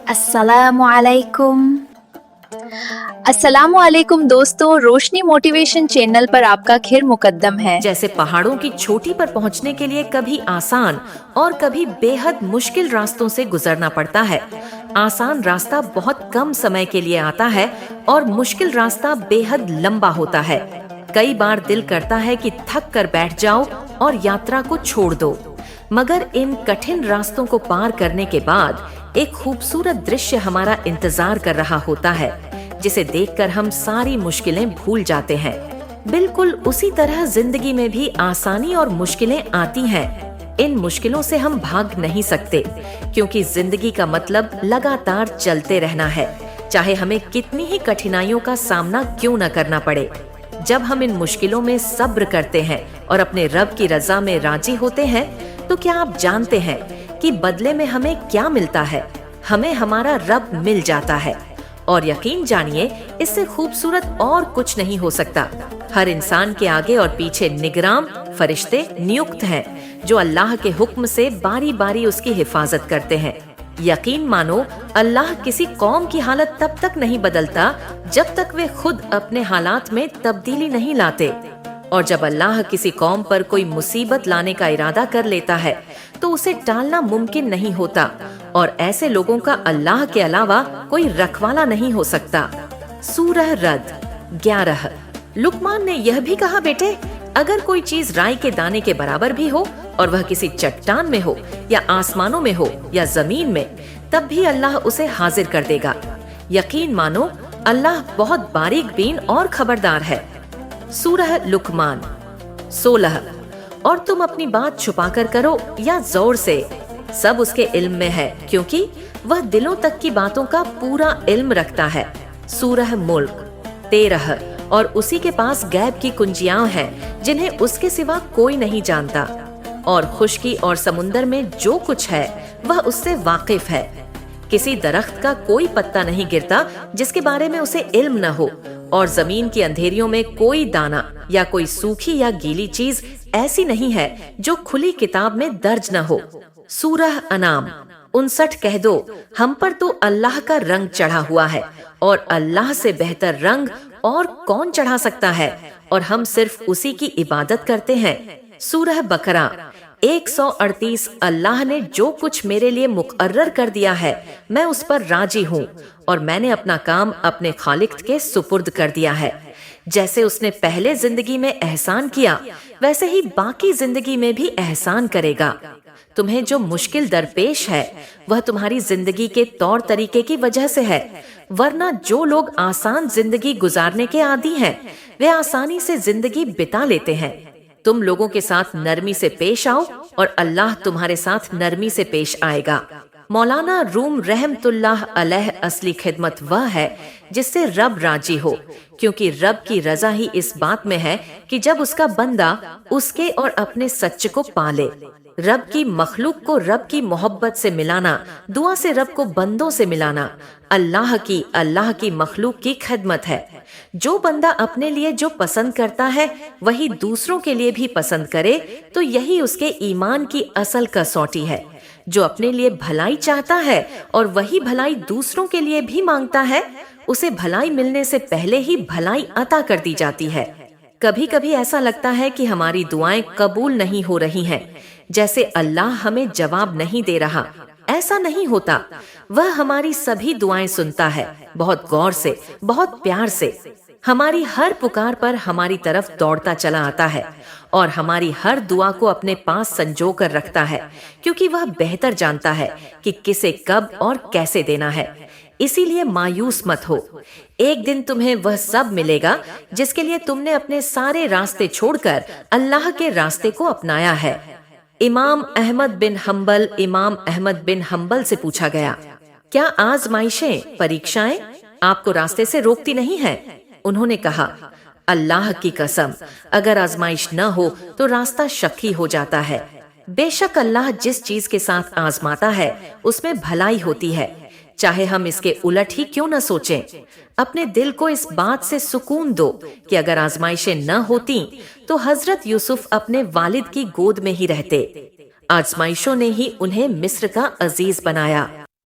السلام علیکم. السلام علیکم دوستوں، روشنی موٹیویشن چینل پر آپ کا خیر مقدم ہے. جیسے پہاڑوں کی چوٹی پر پہنچنے کے لیے کبھی آسان اور کبھی بے حد مشکل راستوں سے گزرنا پڑتا ہے. آسان راستہ بہت کم سمے کے لیے آتا ہے اور مشکل راستہ بے حد لمبا ہوتا ہے. کئی بار دل کرتا ہے کہ تھک کر بیٹھ جاؤ اور یاترا کو چھوڑ دو، مگر ان کٹھن راستوں کو پار کرنے کے بعد ایک خوبصورت درشیہ ہمارا انتظار کر رہا ہوتا ہے، جسے دیکھ کر ہم ساری مشکلیں بھول جاتے ہیں. بالکل اسی طرح زندگی میں بھی آسانی اور مشکلیں آتی ہیں. ان مشکلوں سے ہم بھاگ نہیں سکتے، کیونکہ زندگی کا مطلب لگاتار چلتے رہنا ہے، چاہے ہمیں کتنی ہی کٹھنائیوں کا سامنا کیوں نہ کرنا پڑے. جب ہم ان مشکلوں میں صبر کرتے ہیں اور اپنے رب کی رضا میں راضی ہوتے ہیں، تو کیا آپ جانتے ہیں کہ بدلے میں ہمیں کیا ملتا ہے؟ ہمیں ہمارا رب مل جاتا ہے. اور یقین جانیے، اس سے خوبصورت اور کچھ نہیں ہو سکتا. ہر انسان کے آگے اور پیچھے نگراں فرشتے نیوکت ہیں، جو اللہ کے حکم سے باری باری اس کی حفاظت کرتے ہیں. یقین مانو، اللہ کسی قوم کی حالت تب تک نہیں بدلتا جب تک وہ خود اپنے حالات میں تبدیلی نہیں لاتے. اور جب اللہ کسی قوم پر کوئی مصیبت لانے کا ارادہ کر لیتا ہے تو اسے ٹالنا ممکن نہیں ہوتا، اور ایسے لوگوں کا اللہ کے علاوہ کوئی رکھوالا نہیں ہو سکتا. سورہ رد 11. لقمان نے یہ بھی کہا، بیٹے، اگر کوئی چیز رائی کے دانے کے برابر بھی ہو اور وہ کسی چٹان میں ہو یا آسمانوں میں ہو یا زمین میں، تب بھی اللہ اسے حاضر کر دے گا. یقین مانو، اللہ بہت باریک بین اور خبردار ہے. سورہ لقمان 16. اور تم اپنی بات چھپا کر کرو یا زور سے، سب اس کے علم میں ہے، کیونکہ وہ دلوں تک کی باتوں کا پورا علم رکھتا ہے. سورہ ملک 13. اور اسی کے پاس غیب کی کنجیاں ہیں جنہیں اس کے سوا کوئی نہیں جانتا، اور خشکی اور سمندر میں جو کچھ ہے وہ اس سے واقف ہے. کسی درخت کا کوئی پتا نہیں گرتا جس کے بارے میں اسے علم نہ ہو، اور زمین کی اندھیریوں میں کوئی دانہ یا کوئی سوکھی یا گیلی چیز ایسی نہیں ہے جو کھلی کتاب میں درج نہ ہو. سورہ انعام 59. کہہ دو، ہم پر تو اللہ کا رنگ چڑھا ہوا ہے، اور اللہ سے بہتر رنگ اور کون چڑھا سکتا ہے، اور ہم صرف اسی کی عبادت کرتے ہیں. سورہ بقرہ 138. اللہ نے جو کچھ میرے لیے مقرر کر دیا ہے میں اس پر راضی ہوں، اور میں نے اپنا کام اپنے خالق کے سپرد کر دیا ہے. جیسے اس نے پہلے زندگی میں احسان کیا، ویسے ہی باقی زندگی میں بھی احسان کرے گا. تمہیں جو مشکل درپیش ہے وہ تمہاری زندگی کے طور طریقے کی وجہ سے ہے، ورنہ جو لوگ آسان زندگی گزارنے کے عادی ہیں وہ آسانی سے زندگی بتا لیتے ہیں. تم لوگوں کے ساتھ نرمی سے پیش آؤ اور اللہ تمہارے ساتھ نرمی سے پیش آئے گا. مولانا روم رحمت اللہ علیہ اصلی خدمت وہ ہے جس سے رب راضی ہو، کیونکہ رب کی رضا ہی اس بات میں ہے کہ جب اس کا بندہ اس کے اور اپنے سچ کو پالے. رب کی مخلوق کو رب کی محبت سے ملانا، دعا سے رب کو بندوں سے ملانا، اللہ کی مخلوق کی خدمت ہے. جو بندہ اپنے لیے جو پسند کرتا ہے وہی دوسروں کے لیے بھی پسند کرے تو یہی اس کے ایمان کی اصل کسوٹی ہے. جو اپنے لیے بھلائی چاہتا ہے اور وہی بھلائی دوسروں کے لیے بھی مانگتا ہے، اسے بھلائی ملنے سے پہلے ہی بھلائی عطا کر دی جاتی ہے. کبھی کبھی ایسا لگتا ہے کہ ہماری دعائیں قبول نہیں ہو رہی ہیں، جیسے اللہ ہمیں جواب نہیں دے رہا. ایسا نہیں ہوتا، وہ ہماری سبھی دعائیں سنتا ہے، بہت غور سے، بہت پیار سے. ہماری ہر پکار پر ہماری طرف دوڑتا چلا آتا ہے، اور ہماری ہر دعا کو اپنے پاس سنجو کر رکھتا ہے، کیونکہ وہ بہتر جانتا ہے کہ کسے کب اور کیسے دینا ہے. اسی لیے مایوس مت ہو، ایک دن تمہیں وہ سب ملے گا جس کے لیے تم نے اپنے سارے راستے چھوڑ کر اللہ کے راستے کو اپنایا ہے. امام احمد بن حنبل سے پوچھا گیا، کیا آزمائشیں، پریکشائیں آپ کو راستے سے روکتی نہیں ہیں؟ انہوں نے کہا، اللہ کی قسم، اگر آزمائش نہ ہو تو راستہ شکی ہو جاتا ہے. بے شک اللہ جس چیز کے ساتھ آزماتا ہے اس میں بھلائی ہوتی ہے، چاہے ہم اس کے الٹ ہی کیوں نہ سوچیں. اپنے دل کو اس بات سے سکون دو کہ اگر آزمائشیں نہ ہوتی تو حضرت یوسف اپنے والد کی گود میں ہی رہتے. آزمائشوں نے ہی انہیں مصر کا عزیز بنایا.